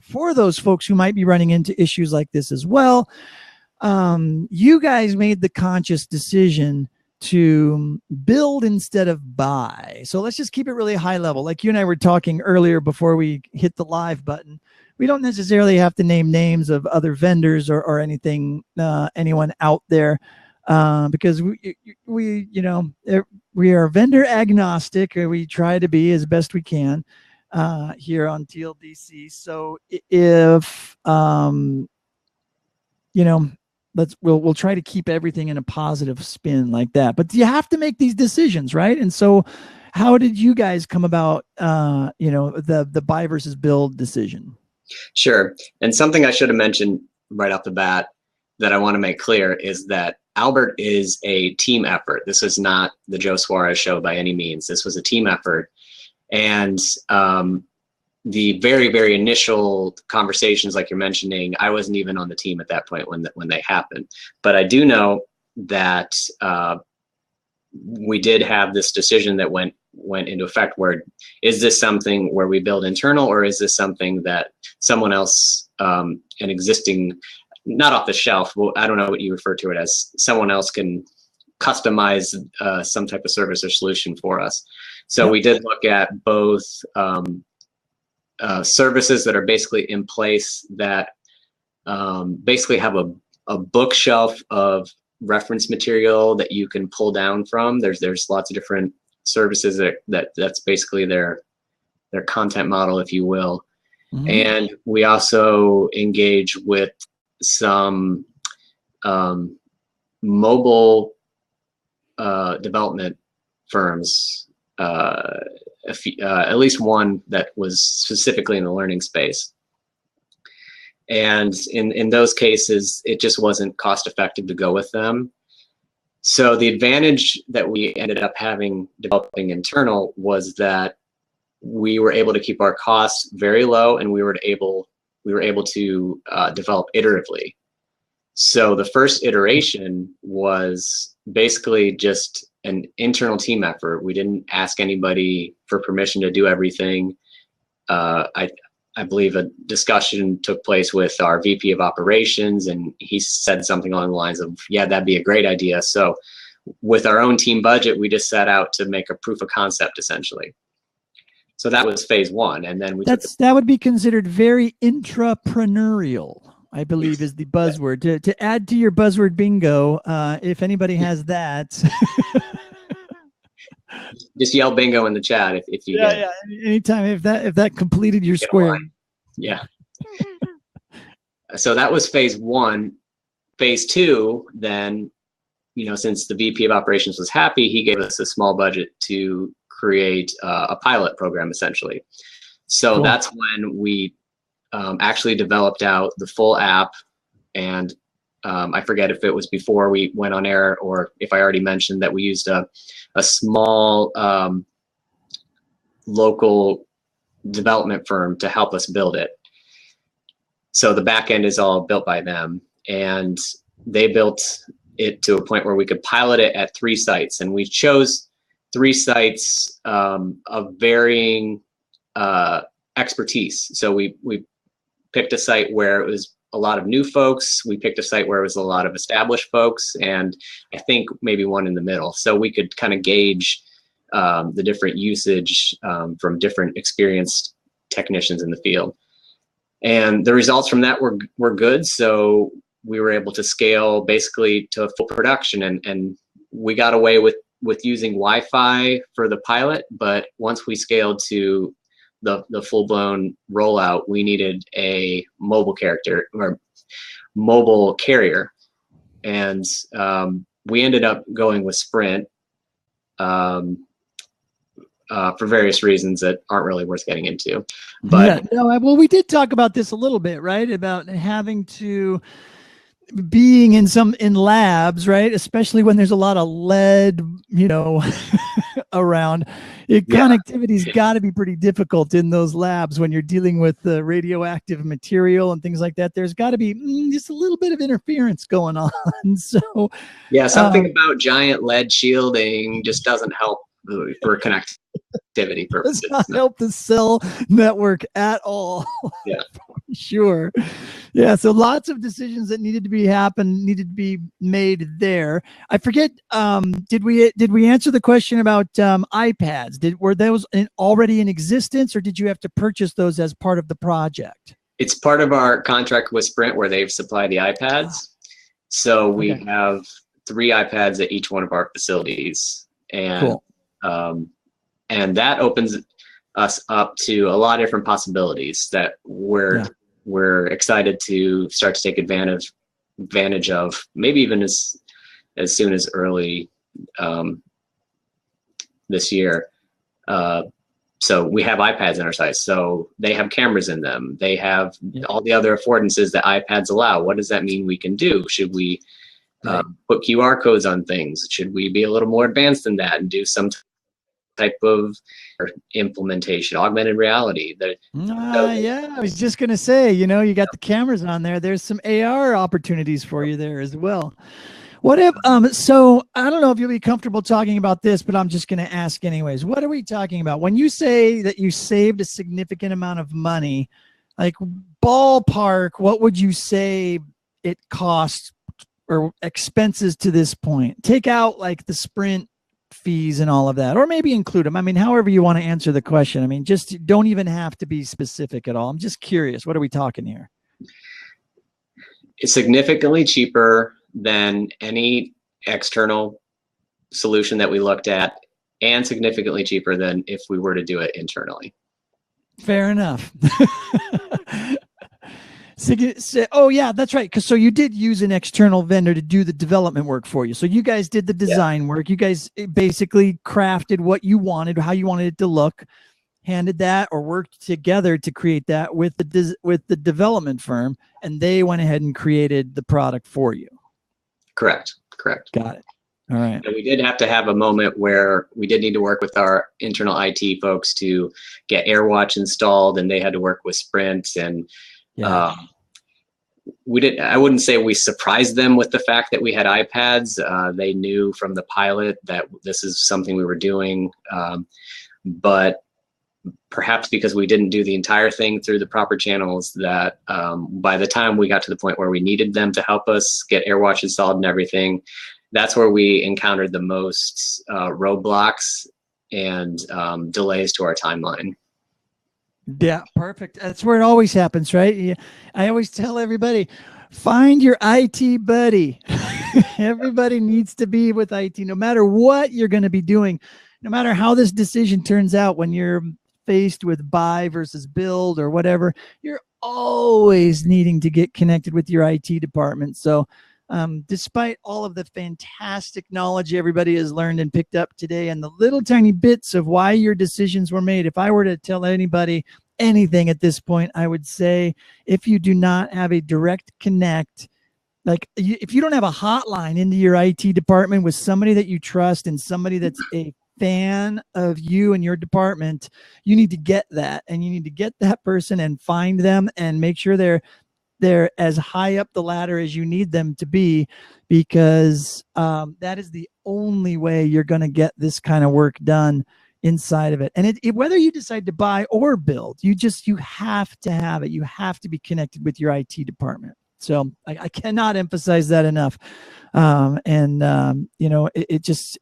for those folks who might be running into issues like this as well, you guys made the conscious decision to build instead of buy. So let's just keep it really high level. Like you and I were talking earlier before we hit the live button. We don't necessarily have to name names of other vendors or anything, anyone out there, because we are vendor agnostic, or we try to be as best we can here on TLDC. So if we'll try to keep everything in a positive spin like that. But you have to make these decisions, right? And so how did you guys come about the buy versus build decision? Sure. And something I should have mentioned right off the bat that I want to make clear is that Albert is a team effort. This is not the Joe Suarez show by any means. This was a team effort. And the very, very initial conversations, like you're mentioning, I wasn't even on the team at that point when they happened. But I do know that we did have this decision that went into effect, where is this something where we build internal, or is this something that someone else, an existing, not off the shelf, well, I don't know what you refer to it as, someone else can customize some type of service or solution for us. So we did look at both services that are basically in place that basically have a bookshelf of reference material that you can pull down from. There's lots of different services that's basically their content model, if you will. Mm-hmm. And we also engage with some mobile development firms, at least one that was specifically in the learning space. And in those cases, it just wasn't cost effective to go with them. So the advantage that we ended up developing internal was that we were able to keep our costs very low, and we were able to develop iteratively. So the first iteration was basically just an internal team effort. We didn't ask anybody for permission to do everything. I believe a discussion took place with our VP of operations, and he said something along the lines of, yeah, that'd be a great idea. So with our own team budget, we just set out to make a proof of concept, essentially. So that was phase one. And then that would be considered very intrapreneurial, I believe, is the buzzword. To add to your buzzword bingo, if anybody has that. Just yell bingo in the chat if you get it. Yeah. Anytime if that completed your square. Yeah. So that was phase one. Phase two, then since the VP of operations was happy, he gave us a small budget to create a pilot program, essentially. So Cool. that's when we actually developed out the full app. And I forget if it was before we went on air or if I already mentioned that we used a small local development firm to help us build it. So the back end is all built by them, and they built it to a point where we could pilot it at 3 sites, and we chose 3 sites of varying expertise. So we picked a site where it was a lot of new folks. We picked a site where it was a lot of established folks, and I think maybe one in the middle. So we could kind of gauge the different usage from different experienced technicians in the field. And the results from that were good. So we were able to scale basically to full production, and we got away with using Wi-Fi for the pilot. But once we scaled to the full-blown rollout, we needed a mobile carrier, and we ended up going with Sprint for various reasons that aren't really worth getting into. But yeah, no, well, we did talk about this a little bit, right? About having to being in labs, right? Especially when there's a lot of lead, around. Connectivity's got to be pretty difficult in those labs when you're dealing with the radioactive material and things like that. There's got to be just a little bit of interference going on. So yeah, something about giant lead shielding just doesn't help for connectivity purposes. Does not help the cell network at all. Yeah. Sure. Yeah. So lots of decisions that needed to be made there. I forget. Did we answer the question about iPads? Were those already in existence, or did you have to purchase those as part of the project? It's part of our contract with Sprint where they've supplied the iPads. So we have 3 iPads at each one of our facilities, and cool. And that opens us up to a lot of different possibilities that we're excited to start to take advantage of, maybe even as soon as early this year. So we have iPads in our sites, so they have cameras in them. They have all the other affordances that iPads allow. What does that mean we can do? Should we put QR codes on things? Should we be a little more advanced than that and do some type of implementation, augmented reality? Yeah, I was just gonna say, you got the cameras on there. There's some AR opportunities for you there as well. What if so I don't know if you'll be comfortable talking about this, but I'm just gonna ask anyways. What are we talking about when you say that you saved a significant amount of money? Like ballpark, what would you say it costs or expenses to this point? Take out like the Sprint fees and all of that, or maybe include them. I mean, however you want to answer the question. I mean, just don't even have to be specific at all. I'm just curious. What are we talking here? It's significantly cheaper than any external solution that we looked at, and significantly cheaper than if we were to do it internally. Fair enough. Oh yeah, that's right. So you did use an external vendor to do the development work for you. So you guys did the design work. You guys basically crafted what you wanted, how you wanted it to look, handed that or worked together to create that with the development firm, and they went ahead and created the product for you. Correct. Got it. All right. And we did have to have a moment where we did need to work with our internal IT folks to get AirWatch installed, and they had to work with Sprint, and I wouldn't say we surprised them with the fact that we had iPads. They knew from the pilot that this is something we were doing, but perhaps because we didn't do the entire thing through the proper channels, that by the time we got to the point where we needed them to help us get AirWatch installed and everything, that's where we encountered the most roadblocks and delays to our timeline. Yeah, perfect. That's where it always happens, right? I always tell everybody, find your IT buddy. Everybody needs to be with IT, no matter what you're going to be doing, no matter how this decision turns out. When you're faced with buy versus build or whatever, you're always needing to get connected with your IT department. So despite all of the fantastic knowledge everybody has learned and picked up today and the little tiny bits of why your decisions were made, if I were to tell anybody anything at this point, I would say if you do not have a direct connect, like if you don't have a hotline into your IT department with somebody that you trust and somebody that's a fan of you and your department, you need to get that, and you need to get that person and find them and make sure they're as high up the ladder as you need them to be, because that is the only way you're going to get this kind of work done inside of it. And whether you decide to buy or build, you have to have it. You have to be connected with your IT department. So I cannot emphasize that enough. It just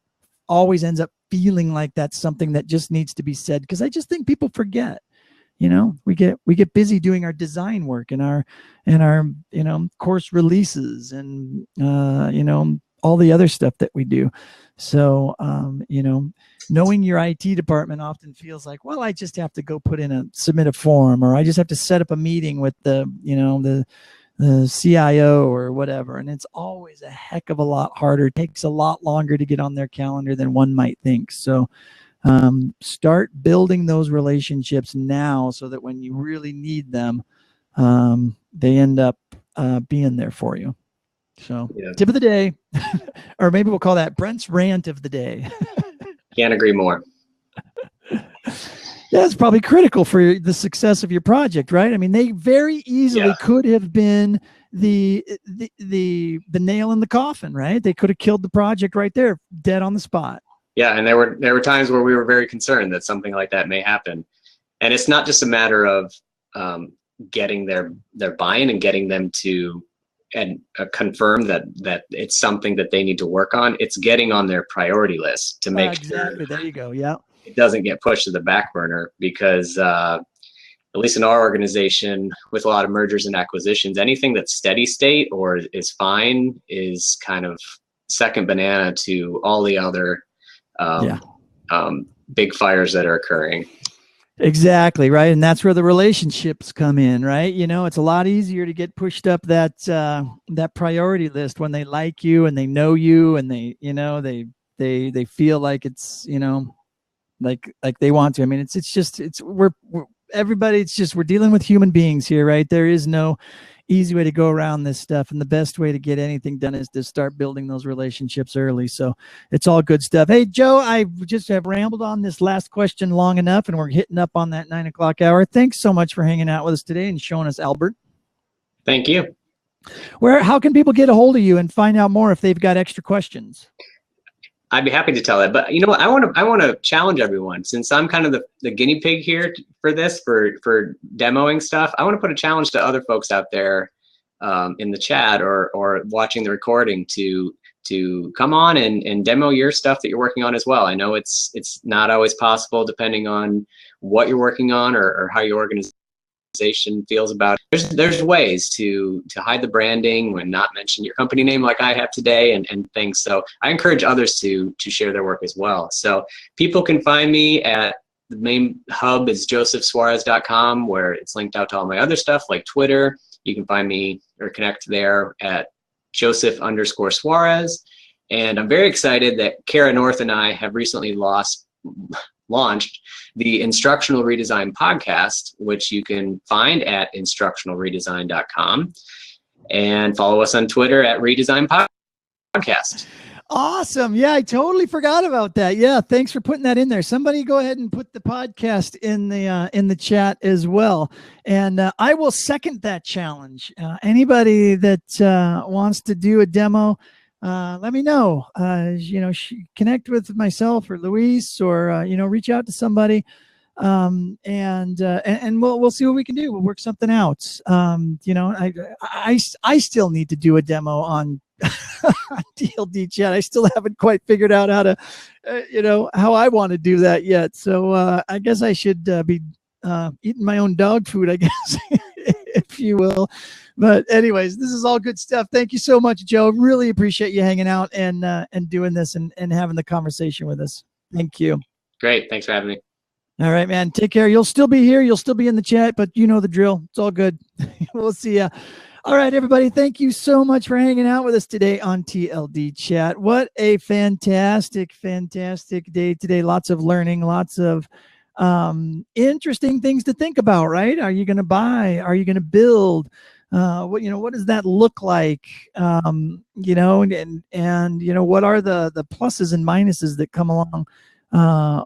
always ends up feeling like that's something that just needs to be said, because I just think people forget. We get busy doing our design work and our course releases and all the other stuff that we do. So knowing your IT department often feels like, well, I just have to go submit a form, or I just have to set up a meeting with the CIO or whatever. And it's always a heck of a lot harder. It takes a lot longer to get on their calendar than one might think. So start building those relationships now, so that when you really need them, they end up being there for you. So Tip of the day, or maybe we'll call that Brent's rant of the day. Can't agree more. Yeah, it's probably critical for the success of your project, right? I mean, they very easily could have been the nail in the coffin, right? They could have killed the project right there, dead on the spot. Yeah, and there were times where we were very concerned that something like that may happen. And it's not just a matter of getting their buy-in and getting them to confirm that it's something that they need to work on. It's getting on their priority list to make sure. There you go. Yeah. It doesn't get pushed to the back burner, because at least in our organization, with a lot of mergers and acquisitions, anything that's steady state or is fine is kind of second banana to all the other big fires that are occurring. Exactly, right. And that's where the relationships come in, right? It's a lot easier to get pushed up that priority list when they like you and they know you and they feel like it's, like they want to. I mean, we're dealing with human beings here, right? There is no easy way to go around this stuff. And the best way to get anything done is to start building those relationships early. So it's all good stuff. Hey, Joe, I just have rambled on this last question long enough, and we're hitting up on that 9 o'clock hour. Thanks so much for hanging out with us today and showing us Albert. Thank you. How can people get a hold of you and find out more if they've got extra questions? I'd be happy to tell that, but you know what? I want to challenge everyone, since I'm kind of the guinea pig here for this, for demoing stuff. I want to put a challenge to other folks out there in the chat or watching the recording to come on and demo your stuff that you're working on as well. I know it's not always possible depending on what you're working on or how your organization feels about it. There's ways to hide the branding when not mention your company name like I have today and things. So I encourage others to share their work as well. So people can find me at the main hub is josephsuarez.com, where it's linked out to all my other stuff like Twitter. You can find me or connect there at Joseph_Suarez. And I'm very excited that Kara North and I have recently launched the Instructional Redesign podcast, which you can find at instructionalredesign.com, and follow us on Twitter at Redesign Podcast. Awesome. Yeah, I totally forgot about that. Yeah, thanks for putting that in there. Somebody go ahead and put the podcast in the chat as well. And I will second that challenge. Anybody that wants to do a demo, let me know. Connect with myself or Luis, or reach out to somebody, and we'll see what we can do. We'll work something out. I still need to do a demo on TLDChat. I still haven't quite figured out how to, how I want to do that yet. So I guess I should be eating my own dog food, I guess, if you will. But anyways, this is all good stuff. Thank you so much, Joe. Really appreciate you hanging out and doing this and having the conversation with us. Thank you. Great. Thanks for having me. All right, man. Take care. You'll still be here. You'll still be in the chat, but you know the drill. It's all good. We'll see ya. All right, everybody. Thank you so much for hanging out with us today on TLD Chat. What a fantastic, fantastic day today. Lots of learning, lots of interesting things to think about, right? Are you going to buy? Are you going to build? What does that look like? And what are the pluses and minuses that come along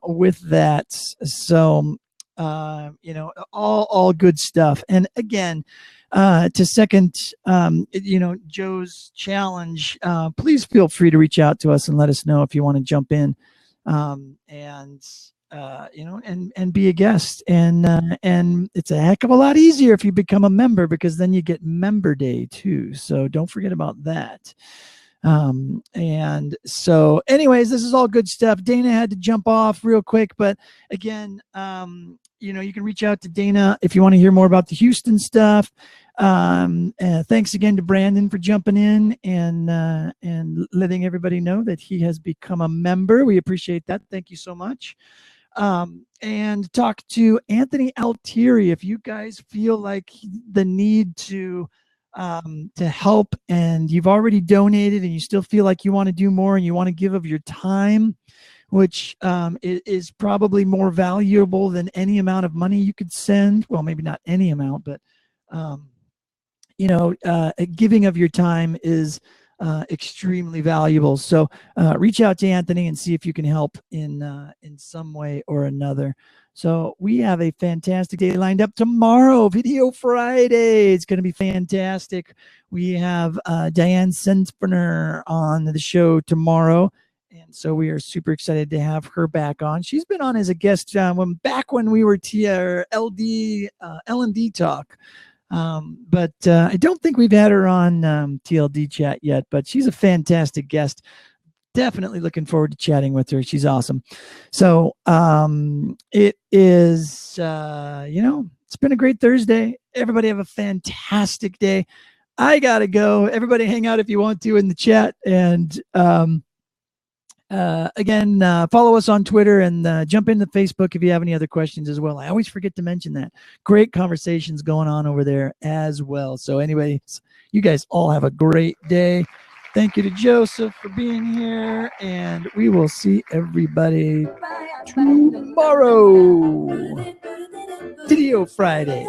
with that? So, all good stuff. And again, to second, Joe's challenge, please feel free to reach out to us and let us know if you want to jump in, and be a guest. And it's a heck of a lot easier if you become a member, because then you get member day too. So don't forget about that. And so anyways, this is all good stuff. Dana had to jump off real quick, but again, you can reach out to Dana if you want to hear more about the Houston stuff. Thanks again to Brandon for jumping in and letting everybody know that he has become a member. We appreciate that. Thank you so much. And talk to Anthony Altieri if you guys feel like the need to help, and you've already donated and you still feel like you want to do more and you want to give of your time, which is probably more valuable than any amount of money you could send. Well, maybe not any amount, but giving of your time is extremely valuable. So reach out to Anthony and see if you can help in some way or another. So we have a fantastic day lined up tomorrow, Video Friday. It's going to be fantastic. We have Diane Senfner on the show tomorrow. And so we are super excited to have her back on. She's been on as a guest back when we were L&D Talk. But I don't think we've had her on TLD Chat yet, but she's a fantastic guest. Definitely looking forward to chatting with her. She's awesome. So it is, it's been a great Thursday. Everybody have a fantastic day. I got to go. Everybody hang out if you want to in the chat. And again, follow us on Twitter and jump into Facebook if you have any other questions as well. I always forget to mention that. Great conversations going on over there as well. So anyway, you guys all have a great day. Thank you to Joseph for being here, and we will see everybody tomorrow. Video Friday.